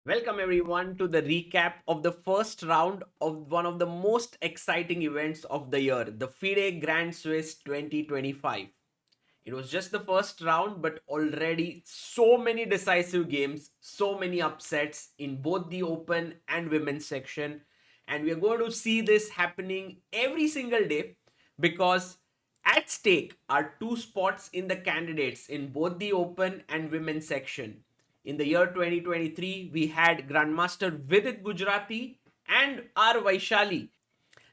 Welcome everyone to the recap of the first round of one of the most exciting events of the year, the FIDE Grand Swiss 2025. It was just the first round, but already so many decisive games, so many upsets in both the open and women's section. And we are going to see this happening every single day because at stake are two spots in the candidates in both the open and women's section. In the year 2023, we had Grandmaster Vidit Gujarati and R. Vaishali.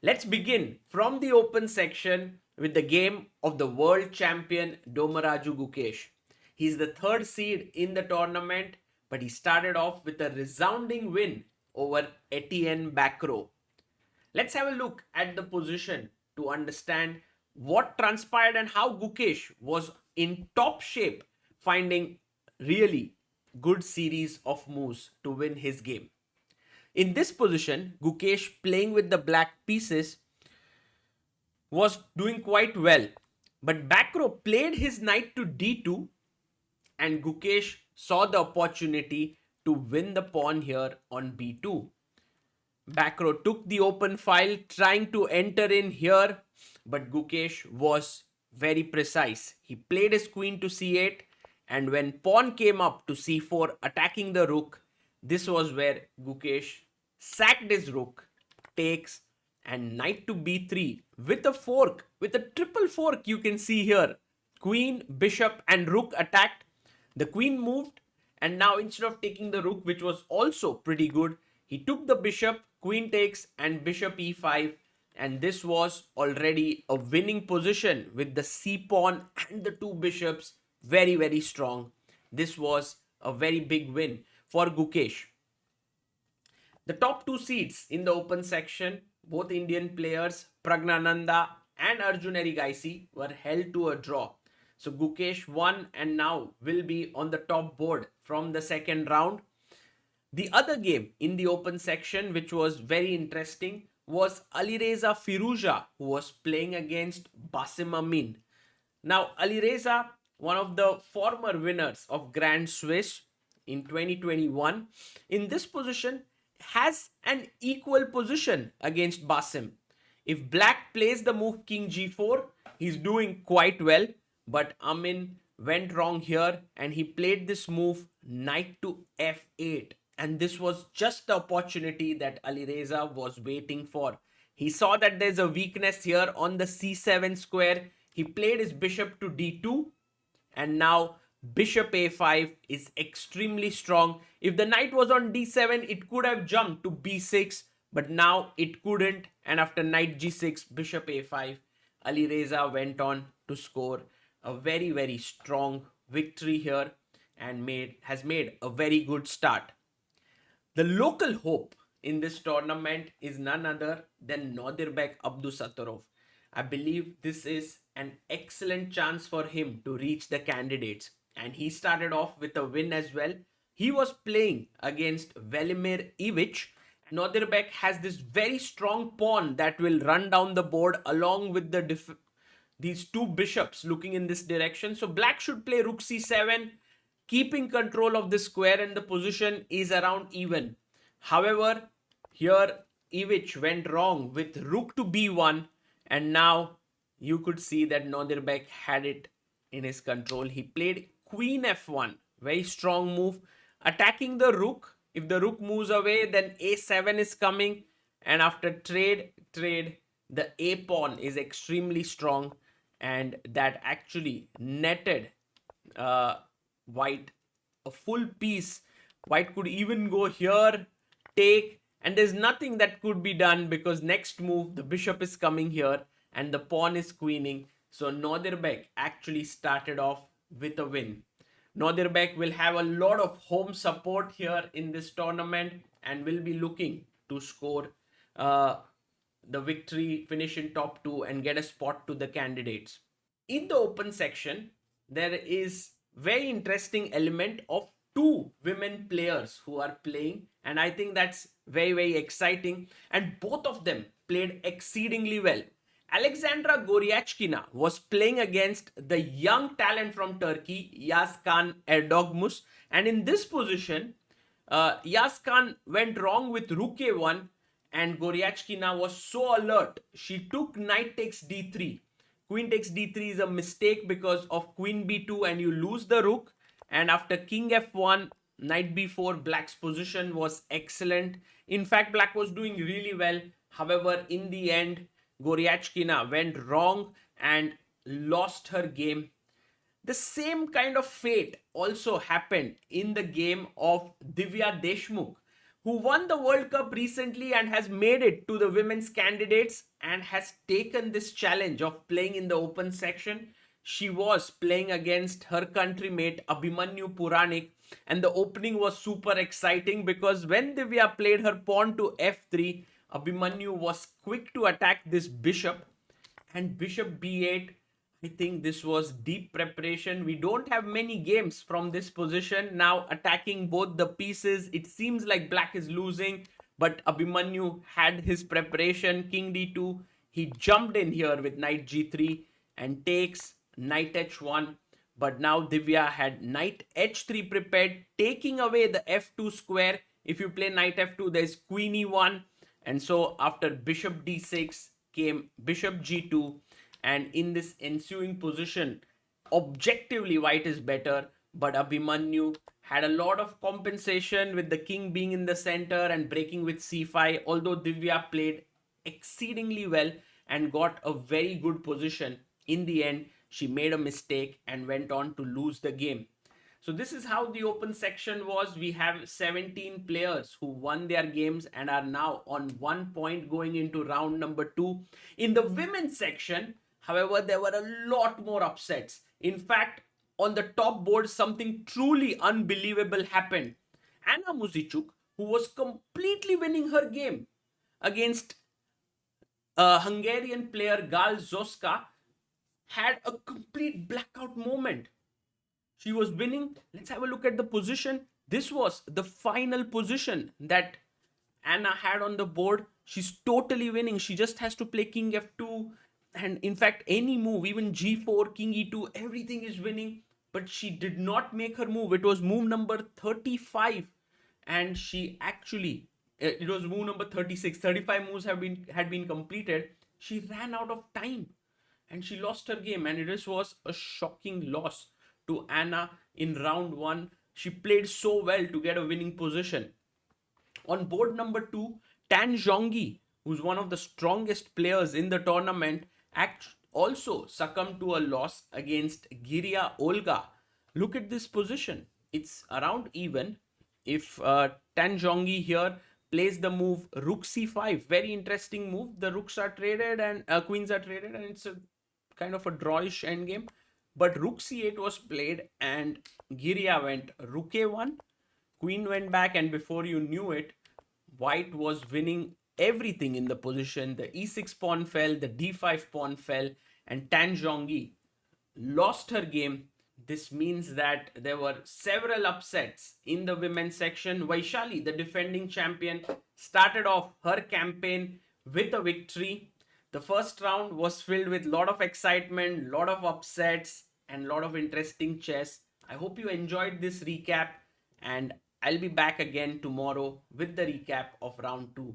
Let's begin from the open section with the game of the world champion Domaraju Gukesh. He's the third seed in the tournament, but he started off with a resounding win over Etienne Bacro. Let's have a look at the position to understand what transpired and how Gukesh was in top shape, finding really good series of moves to win his game. In this position, Gukesh playing with the black pieces was doing quite well. But Bakro played his knight to d2 and Gukesh saw the opportunity to win the pawn here on b2. Bakro took the open file trying to enter in here, but Gukesh was very precise. He played his queen to c8, and when pawn came up to c4 attacking the rook, this was where Gukesh sacked his rook, takes, and knight to b3 with a fork, with a triple fork you can see here. Queen, bishop, and rook attacked. The queen moved, and now instead of taking the rook, which was also pretty good, he took the bishop, queen takes, and bishop e5. And this was already a winning position with the c pawn and the two bishops very, very strong. This was a very big win for Gukesh. The top two seeds in the open section, both Indian players, Pragnananda and Arjun Erigaisi, were held to a draw. So Gukesh won and now will be on the top board from the second round. The other game in the open section, which was very interesting, was Alireza Firouzja, who was playing against Basim Amin. Now, Alireza, one of the former winners of Grand Swiss in 2021, in this position has an equal position against Basim. If black plays the move king g4, he's doing quite well, but Amin went wrong here and he played this move knight to f8, and this was just the opportunity that Alireza was waiting for. He saw that there's a weakness here on the c7 square. He played his bishop to d2, and now bishop a5 is extremely strong. If the knight was on d7, it could have jumped to b6, but now it couldn't, and after knight g6, bishop a5, Alireza went on to score a very, very strong victory here and has made a very good start. The local hope in this tournament is none other than Nodirbek Abdusattorov. I believe this is an excellent chance for him to reach the candidates, and he started off with a win as well. He was playing against Velimir Ivic. Nodirbek has this very strong pawn that will run down the board along with these two bishops looking in this direction. So black should play rook c7, keeping control of the square, and the position is around even. However, here Ivic went wrong with rook to b1, and now you could see that Nodirbek had it in his control. He played queen f1, very strong move, attacking the rook. If the rook moves away, then a7 is coming, and after trade, the a pawn is extremely strong, and that actually netted white a full piece. White could even go here, take, and there's nothing that could be done because next move the bishop is coming here and the pawn is queening. So Nodirbek actually started off with a win. Nodirbek will have a lot of home support here in this tournament and will be looking to score the victory, finish in top two, and get a spot to the candidates. In the open section, there is very interesting element of two women players who are playing, and I think that's very, very exciting, and both of them played exceedingly well. Alexandra Goryachkina was playing against the young talent from Turkey, Yazkan Erdogmus, and in this position, Yazkan went wrong with rook a1, and Goryachkina was so alert. She took knight takes d3. Queen takes d3 is a mistake because of queen b2 and you lose the rook. And after king f1, knight b4, black's position was excellent. In fact, black was doing really well. However, in the end, Goryachkina went wrong and lost her game. The same kind of fate also happened in the game of Divya Deshmukh, who won the World Cup recently and has made it to the women's candidates and has taken this challenge of playing in the open section. She was playing against her countrymate Abhimanyu Puranik, and the opening was super exciting because when Divya played her pawn to f3, Abhimanyu was quick to attack this bishop, and bishop b8. I think this was deep preparation. We don't have many games from this position. Now attacking both the pieces. It seems like black is losing, but Abhimanyu had his preparation. King d2. He jumped in here with knight g3 and takes knight h1. But now Divya had knight h3 prepared, taking away the f2 square. If you play knight f2, there's queen e1. And so after bishop d6 came bishop g2, and in this ensuing position, objectively white is better, but Abhimanyu had a lot of compensation with the king being in the center and breaking with c5, although Divya played exceedingly well and got a very good position. In the end, she made a mistake and went on to lose the game. So this is how the open section was. We have 17 players who won their games and are now on 1 point going into round number 2. In the women's section, however, there were a lot more upsets. In fact, on the top board, something truly unbelievable happened. Anna Muzychuk, who was completely winning her game against Hungarian player Gal Zoska, had a complete blackout moment. She was winning. Let's have a look at the position. This was the final position that Anna had on the board. She's totally winning. She just has to play king f2. And in fact, any move, even g4, king e2, everything is winning. But she did not make her move. It was move number 35. And she actually, it was move number 36. 35 moves had been completed. She ran out of time and she lost her game. And this was a shocking loss to Anna in round 1. She played so well to get a winning position. On board number 2, Tan Zhongyi, who's one of the strongest players in the tournament, also succumbed to a loss against Giria Olga. Look at this position. It's around even. If Tan Zhongyi here plays the move rook c5, very interesting move. The rooks are traded and queens are traded, and it's a kind of a drawish endgame. But rook c8 was played and Giria went rook a1, queen went back, and before you knew it, white was winning everything in the position. The e6 pawn fell, the d5 pawn fell, and Tan Zhongyi lost her game. This means that there were several upsets in the women's section. Vaishali, the defending champion, started off her campaign with a victory. The first round was filled with a lot of excitement, lot of upsets, and lot of interesting chess. I hope you enjoyed this recap, and I'll be back again tomorrow with the recap of round 2.